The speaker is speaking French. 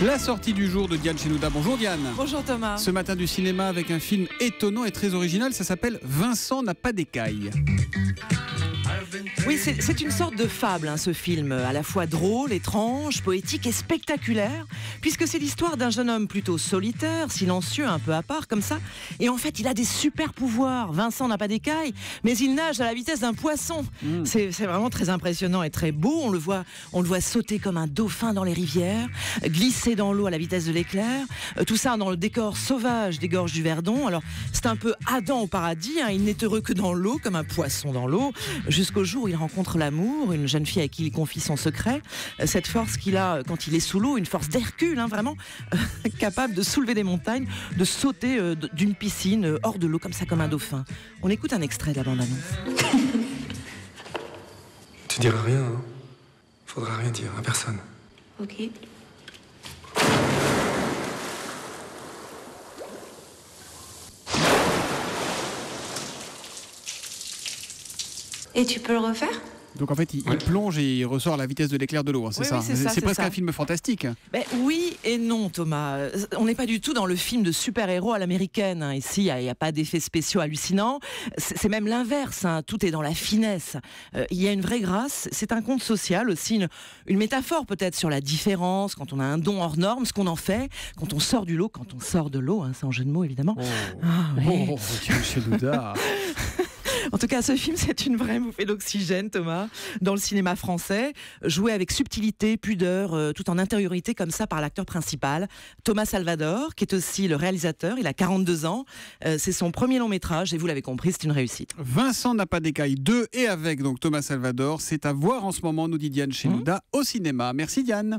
La sortie du jour de Diane Chenouda. Bonjour Diane. Bonjour Thomas. Ce matin du cinéma avec un film étonnant et très original, ça s'appelle Vincent n'a pas d'écailles. Oui, c'est une sorte de fable, ce film, à la fois drôle, étrange, poétique et spectaculaire, puisque c'est l'histoire d'un jeune homme plutôt solitaire, silencieux, un peu à part, comme ça, et en fait, il a des super pouvoirs. Vincent n'a pas d'écailles, mais il nage à la vitesse d'un poisson. C'est vraiment très impressionnant et très beau. On le voit sauter comme un dauphin dans les rivières, glisser dans l'eau à la vitesse de l'éclair, tout ça dans le décor sauvage des gorges du Verdon. Alors, c'est un peu Adam au paradis, il n'est heureux que dans l'eau, comme un poisson dans l'eau, jusqu'au jour où il rencontre l'amour, une jeune fille à qui il confie son secret, cette force qu'il a quand il est sous l'eau, une force d'Hercule, vraiment capable de soulever des montagnes, de sauter d'une piscine hors de l'eau comme ça, comme un dauphin. On écoute un extrait de la bande-annonce. Tu diras rien, hein. Faudra rien dire à personne. Ok. Et tu peux le refaire ? Donc en fait, il plonge et il ressort à la vitesse de l'éclair de l'eau, c'est Oui, ça. oui, c'est ça, c'est presque ça. un film fantastique. Oui et non, Thomas. On n'est pas du tout dans le film de super-héros à l'américaine. Ici, il n'y a pas d'effets spéciaux hallucinants. C'est même l'inverse. Tout est dans la finesse. Il y a une vraie grâce. C'est un conte social aussi, une métaphore peut-être sur la différence, quand on a un don hors norme, ce qu'on en fait, quand on sort du lot, quand on sort de l'eau, c'est en jeu de mots évidemment. Diane Chenouda. En tout cas, ce film, c'est une vraie bouffée d'oxygène, Thomas, dans le cinéma français, joué avec subtilité, pudeur, tout en intériorité comme ça par l'acteur principal, Thomas Salvador, qui est aussi le réalisateur. Il a 42 ans. C'est son premier long métrage et vous l'avez compris, c'est une réussite. Vincent n'a pas d'écailles 2 et avec donc Thomas Salvador. C'est à voir en ce moment, nous dit Diane Chenouda, au cinéma. Merci Diane.